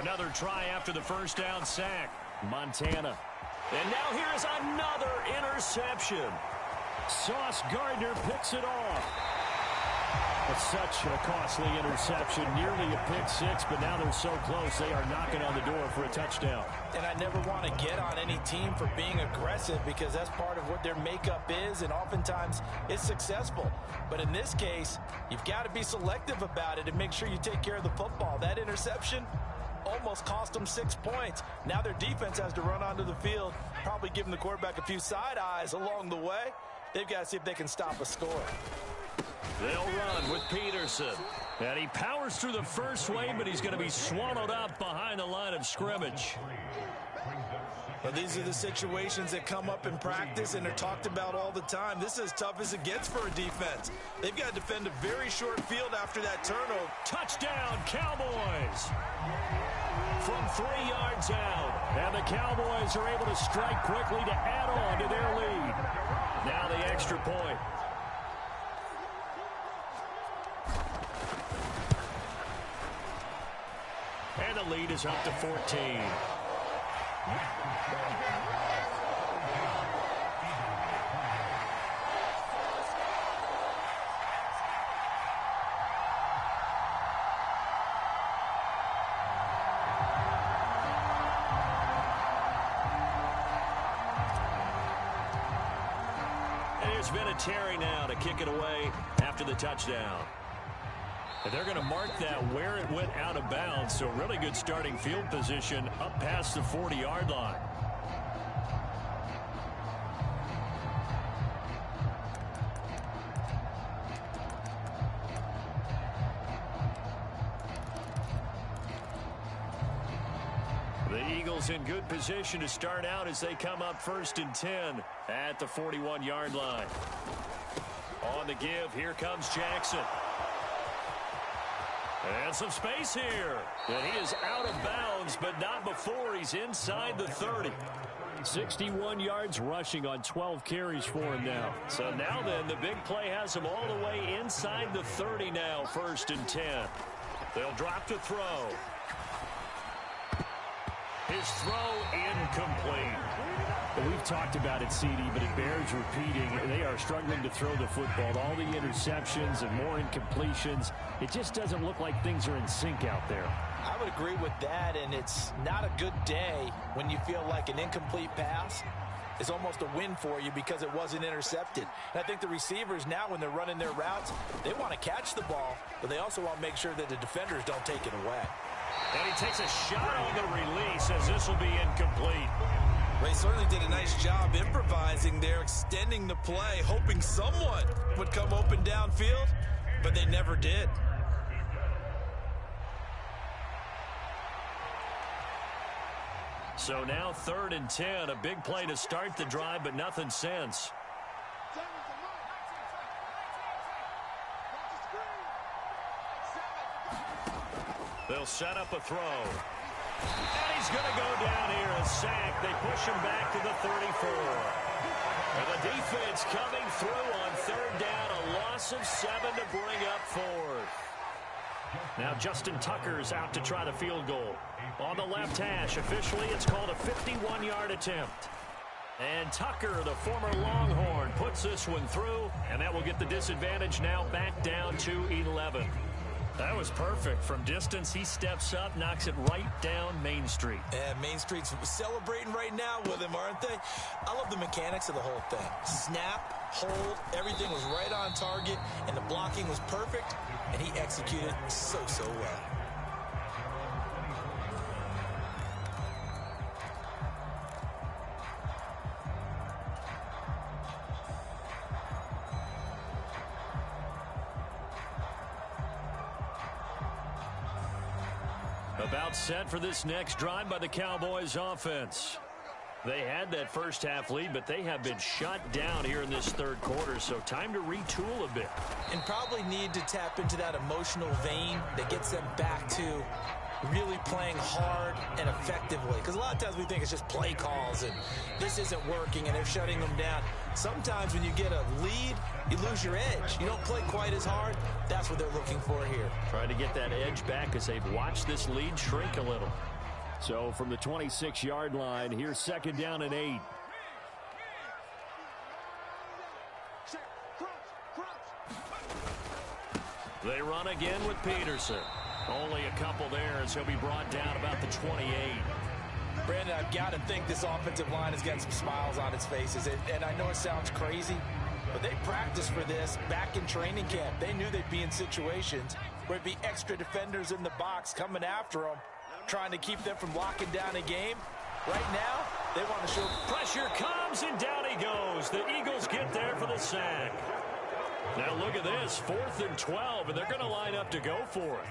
Another try after the 1st down sack. Montana. And now here's another interception. Sauce Gardner picks it off. It's such a costly interception, nearly a pick 6, but now they're so close they are knocking on the door for a touchdown. And I never want to get on any team for being aggressive because that's part of what their makeup is, and oftentimes it's successful. But in this case, you've got to be selective about it and make sure you take care of the football. That interception almost cost them 6 points. Now their defense has to run onto the field, probably giving the quarterback a few side eyes along the way. They've got to see if they can stop a score. They'll run with Peterson. And he powers through the first wave, but he's going to be swallowed up behind the line of scrimmage. Well, these are the situations that come up in practice and are talked about all the time. This is as tough as it gets for a defense. They've got to defend a very short field after that turnover. Touchdown, Cowboys! From 3 yards out. And the Cowboys are able to strike quickly to add on to their lead. Now the extra point. And the lead is up to 14. It's Vinatieri now to kick it away after the touchdown. And they're going to mark that where it went out of bounds, so really good starting field position up past the 40-yard line. The Eagles in good position to start out as they come up 1st and 10 at the 41-yard line. On the give, here comes Jackson. And some space here. And he is out of bounds, but not before he's inside the 30. 61 yards rushing on 12 carries for him now. So now then, the big play has him all the way inside the 30 now, 1st and 10. They'll drop to throw. His throw incomplete. Well, we've talked about it, CD, but it bears repeating. They are struggling to throw the football. All the interceptions and more incompletions. It just doesn't look like things are in sync out there. I would agree with that, and it's not a good day when you feel like an incomplete pass is almost a win for you because it wasn't intercepted. And I think the receivers now, when they're running their routes, they want to catch the ball, but they also want to make sure that the defenders don't take it away. And he takes a shot on the release as this will be incomplete. They certainly did a nice job improvising there, extending the play, hoping someone would come open downfield, but they never did. So now 3rd and 10, a big play to start the drive, but nothing since. They'll set up a throw. And he's going to go down here, a sack. They push him back to the 34. And the defense coming through on 3rd down, a loss of 7 to bring up 4th. Now Justin Tucker's out to try the field goal. On the left hash, officially it's called a 51-yard attempt. And Tucker, the former Longhorn, puts this one through, and that will get the disadvantage now back down to 11. That was perfect. From distance, he steps up, knocks it right down Main Street. And Main Street's celebrating right now with him, aren't they? I love the mechanics of the whole thing. Snap, hold, everything was right on target, and the blocking was perfect, and he executed so well. About set for this next drive by the Cowboys offense. They had that first half lead, but they have been shut down here in this 3rd quarter, so time to retool a bit. And probably need to tap into that emotional vein that gets them back to really playing hard and effectively. Because a lot of times we think it's just play calls and this isn't working and they're shutting them down. Sometimes when you get a lead, you lose your edge. You don't play quite as hard. That's what they're looking for here. Trying to get that edge back as they've watched this lead shrink a little. So from the 26-yard line, here's 2nd down and 8. They run again with Peterson. Only a couple there as he'll be brought down about the 28. Brandon, I've got to think this offensive line has got some smiles on its faces. And I know it sounds crazy, but they practiced for this back in training camp. They knew they'd be in situations where it'd be extra defenders in the box coming after them, trying to keep them from locking down a game. Right now, they want to show. Pressure comes, and down he goes. The Eagles get there for the sack. Now look at this, 4th and 12, and they're going to line up to go for it.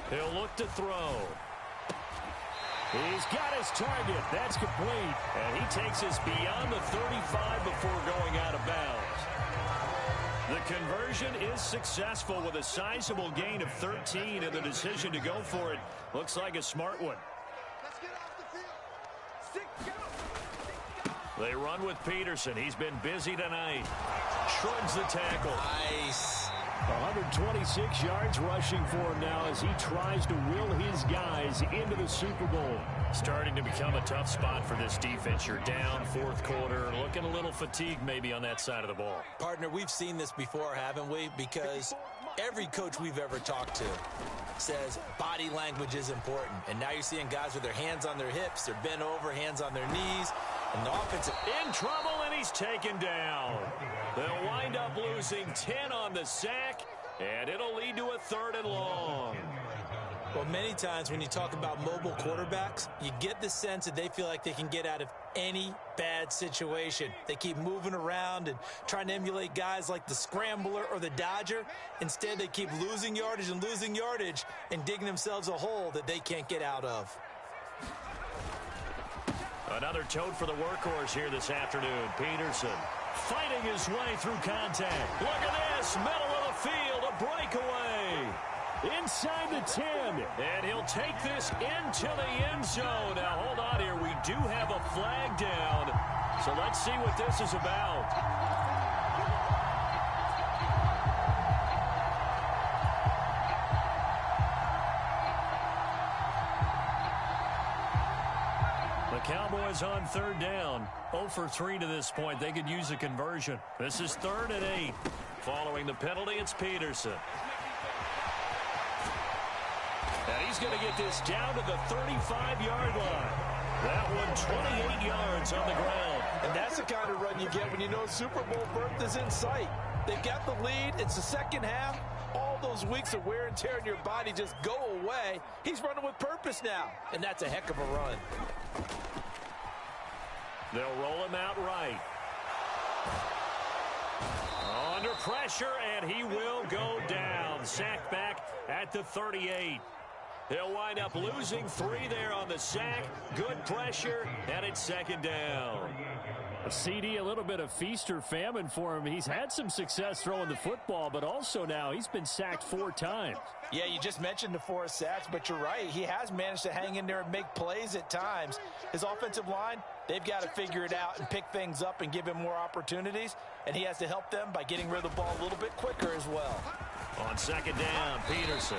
He'll look to throw. He's got his target. That's complete. And he takes us beyond the 35 before going out of bounds. The conversion is successful with a sizable gain of 13, and the decision to go for it looks like a smart one. Let's get off the field. They run with Peterson. He's been busy tonight. Shrugs the tackle. Nice. 126 yards rushing for him now as he tries to will his guys into the Super Bowl. Starting to become a tough spot for this defense. You're down fourth quarter, looking a little fatigued maybe on that side of the ball. Partner, we've seen this before, haven't we? Because every coach we've ever talked to says body language is important. And now you're seeing guys with their hands on their hips, they're bent over, hands on their knees. And the offensive in trouble, and he's taken down. They'll wind up losing 10 on the sack, and it'll lead to a 3rd and long. Well, many times when you talk about mobile quarterbacks, you get the sense that they feel like they can get out of any bad situation. They keep moving around and trying to emulate guys like the Scrambler or the Dodger. Instead, they keep losing yardage and digging themselves a hole that they can't get out of. Another tote for the workhorse here this afternoon. Peterson fighting his way through contact. Look at this, middle of the field, a breakaway. Inside the 10, and he'll take this into the end zone. Now, hold on here. We do have a flag down, so let's see what this is about. The Cowboys on 3rd down. 0 for 3 to this point. They could use a conversion. This is 3rd and 8. Following the penalty, it's Peterson. And he's going to get this down to the 35-yard line. That one 28 yards on the ground. And that's the kind of run you get when you know Super Bowl berth is in sight. They've got the lead. It's the second half. All those weeks of wear and tear in your body just go away. He's running with purpose now. And that's a heck of a run. They'll roll him out right. Under pressure, and he will go down. Sacked back at the 38. He'll wind up losing 3 there on the sack. Good pressure, and it's 2nd down. A CD, a little bit of feast or famine for him. He's had some success throwing the football, but also now he's been sacked 4 times. Yeah, you just mentioned the 4 sacks, but you're right. He has managed to hang in there and make plays at times. His offensive line, they've got to figure it out and pick things up and give him more opportunities, and he has to help them by getting rid of the ball a little bit quicker as well. On 2nd down, Peterson.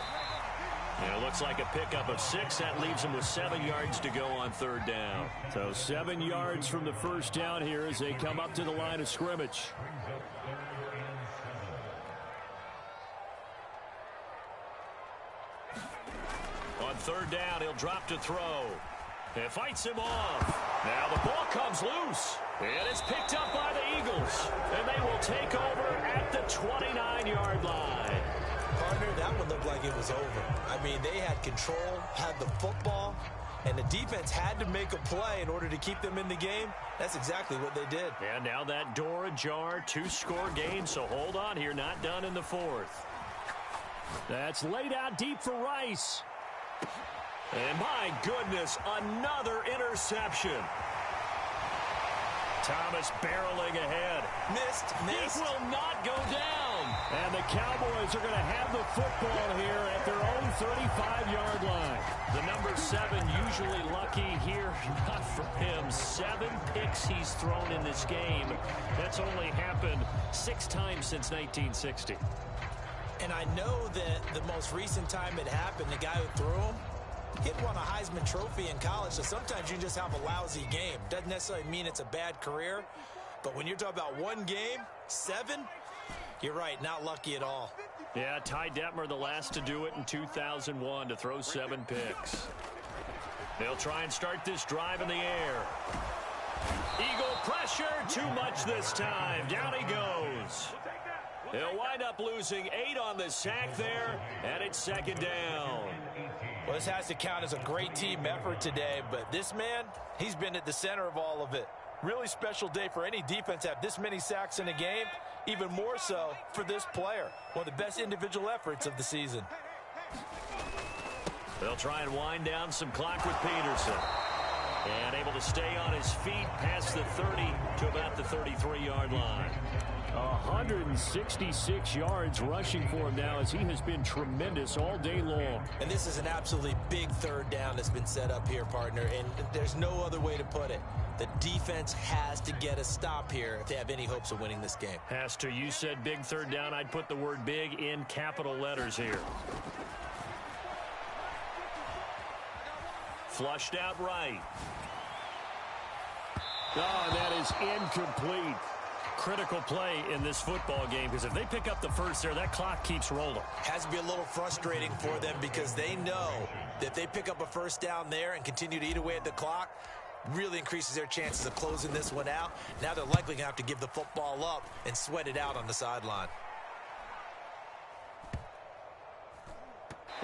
And it looks like a pickup of 6. That leaves him with 7 yards to go on 3rd down. So 7 yards from the first down here as they come up to the line of scrimmage. On 3rd down, he'll drop to throw. And fights him off. Now the ball comes loose. And it's picked up by the Eagles. And they will take over at the 29-yard line. Partner, that one looked like it was over. I mean, they had control, had the football, and the defense had to make a play in order to keep them in the game. That's exactly what they did. And now that door ajar, 2-score game, so hold on here, not done in the 4th. That's laid out deep for Rice. And my goodness, another interception. Thomas barreling ahead. Missed. It will not go down. And the Cowboys are going to have the football here at their own 35-yard line. The number 7 usually lucky here. Not for him. 7 picks he's thrown in this game. That's only happened 6 times since 1960. And I know that the most recent time it happened, the guy who threw him, he'd won a Heisman Trophy in college, so sometimes you just have a lousy game. Doesn't necessarily mean it's a bad career, but when you're talking about one game, 7, you're right, not lucky at all. Yeah, Ty Detmer, the last to do it in 2001, to throw 7 picks. They'll try and start this drive in the air. Eagle pressure, too much this time. Down he goes. He'll wind up losing 8 on the sack there, and it's 2nd down. Well, this has to count as a great team effort today, but this man, he's been at the center of all of it. Really special day for any defense to have this many sacks in a game, even more so for this player. One of the best individual efforts of the season. They'll try and wind down some clock with Peterson. And able to stay on his feet past the 30 to about the 33-yard line. 166 yards rushing for him now, as he has been tremendous all day long. And this is an absolutely big third down that's been set up here, partner, and there's no other way to put it. The defense has to get a stop here if they have any hopes of winning this game. Has to. You said big third down. I'd put the word big in capital letters here. Flushed out right. Oh, that is incomplete. Critical play in this football game, because if they pick up the first there, that clock keeps rolling. Has to be a little frustrating for them, because they know that if they pick up a first down there and continue to eat away at the clock, really increases their chances of closing this one out. Now they're likely going to have to give the football up and sweat it out on the sideline.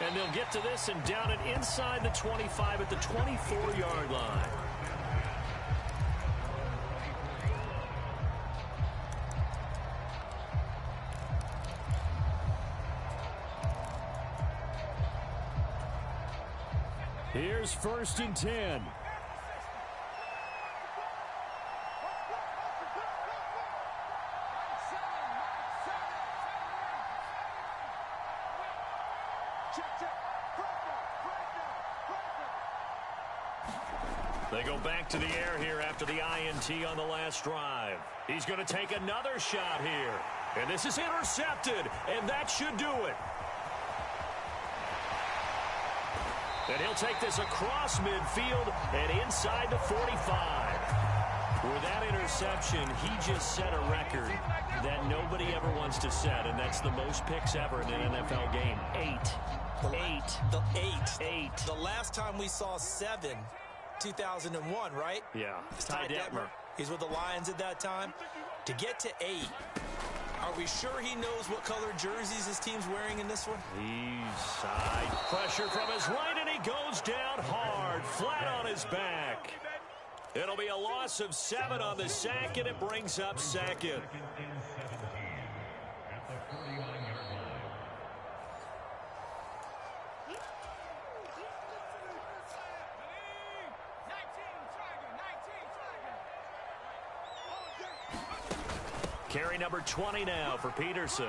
And they'll get to this and down it inside the 25 at the 24-yard line. Here's 1st and 10. They go back to the air here after the INT on the last drive. He's going to take another shot here. And this is intercepted, and that should do it. And he'll take this across midfield and inside the 45. With that interception, he just set a record that nobody ever wants to set, and that's the most picks ever in an NFL game. 8. The last time we saw 7, 2001, right? Yeah. Ty Detmer. He's with the Lions at that time. To get to 8, are we sure he knows what color jerseys his team's wearing in this one? He's side pressure from his right, and he goes down hard, flat on his back. It'll be a loss of 7 on the sack, and it brings up 2nd. Carry number 20 now for Peterson.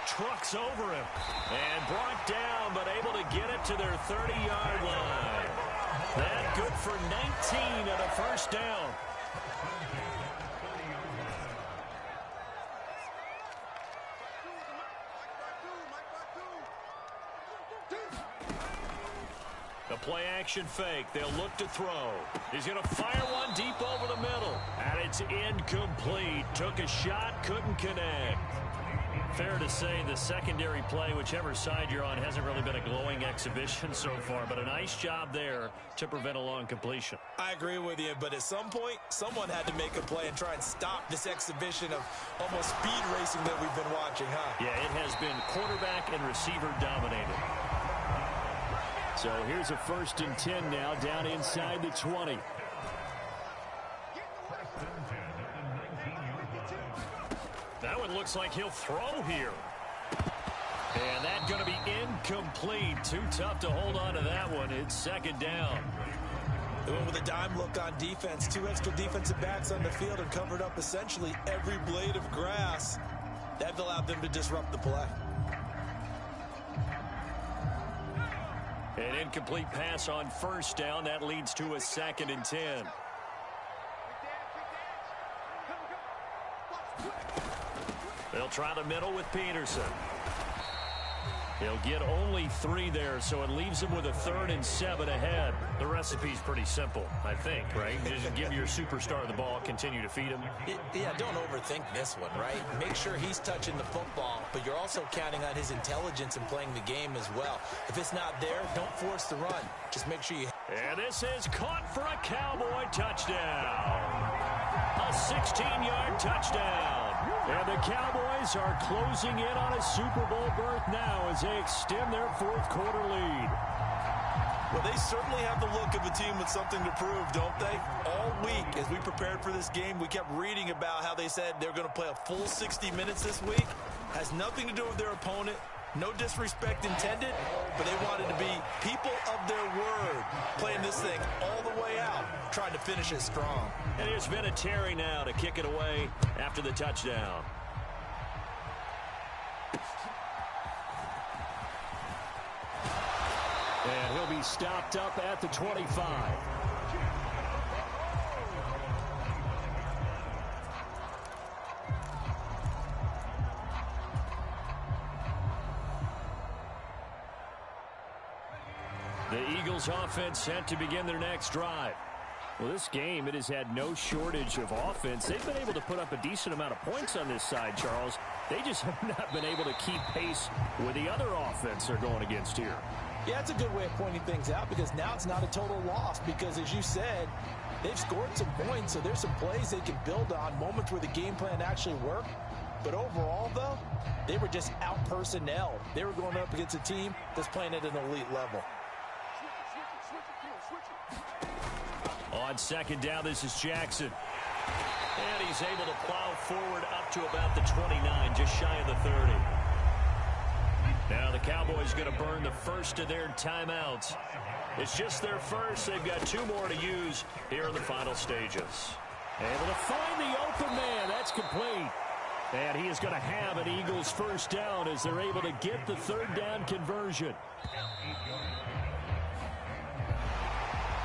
Trucks over him and brought down, but able to get it to their 30-yard line. That good for 19 and a first down. The play action fake. They'll look to throw. He's going to fire one deep over the middle. And it's incomplete. Took a shot, couldn't connect. Fair to say the secondary play, whichever side you're on, hasn't really been a glowing exhibition so far, but a nice job there to prevent a long completion. I agree with you, but at some point, someone had to make a play and try and stop this exhibition of almost speed racing that we've been watching, huh? Yeah, it has been quarterback and receiver dominated. So here's a 1st and 10 now, down inside the 20. That one looks like he'll throw here. And that's going to be incomplete. Too tough to hold on to that one. It's 2nd down. They went with a dime look on defense. 2 extra defensive backs on the field and covered up essentially every blade of grass. That allowed them to disrupt the play. An incomplete pass on 1st down. That leads to a 2nd and 10. They'll try the middle with Peterson. He'll get only 3 there, so it leaves him with a 3rd and 7 ahead. The recipe's pretty simple, I think, right? Just give your superstar the ball, continue to feed him. Yeah, don't overthink this one, right? Make sure he's touching the football, but you're also counting on his intelligence in playing the game as well. If it's not there, don't force the run. Just make sure you... And this is caught for a Cowboy touchdown. A 16-yard touchdown. And the Cowboys are closing in on a Super Bowl berth now as they extend their 4th quarter lead. Well, they certainly have the look of a team with something to prove, don't they? All week, as we prepared for this game, we kept reading about how they said they're going to play a full 60 minutes this week. Has nothing to do with their opponent, No disrespect intended, but they wanted to be people of their word, playing this thing all the way out, trying to finish it strong. And here's Vinatieri now to kick it away after the touchdown. And he'll be stopped up at the 25. The Eagles offense set to begin their next drive. Well, this game, it has had no shortage of offense. They've been able to put up a decent amount of points on this side, Charles. They just have not been able to keep pace with the other offense they're going against here. Yeah, it's a good way of pointing things out because now it's not a total loss because, as you said, they've scored some points, so there's some plays they can build on, moments where the game plan actually worked. But overall, though, they were just out-personnel. They were going up against a team that's playing at an elite level. On second down, this is Jackson. And he's able to plow forward up to about the 29, just shy of the 30. Now the Cowboys going to burn the first of their timeouts. It's just their first. They've got 2 more to use here in the final stages. Able to find the open man. That's complete. And he is going to have an Eagles first down as they're able to get the third down conversion.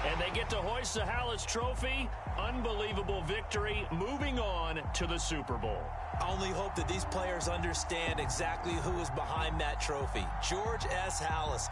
And they get to hoist the Hallis Trophy. Unbelievable victory, moving on to the Super Bowl. I only hope that these players understand exactly who is behind that trophy. George S. Hallis.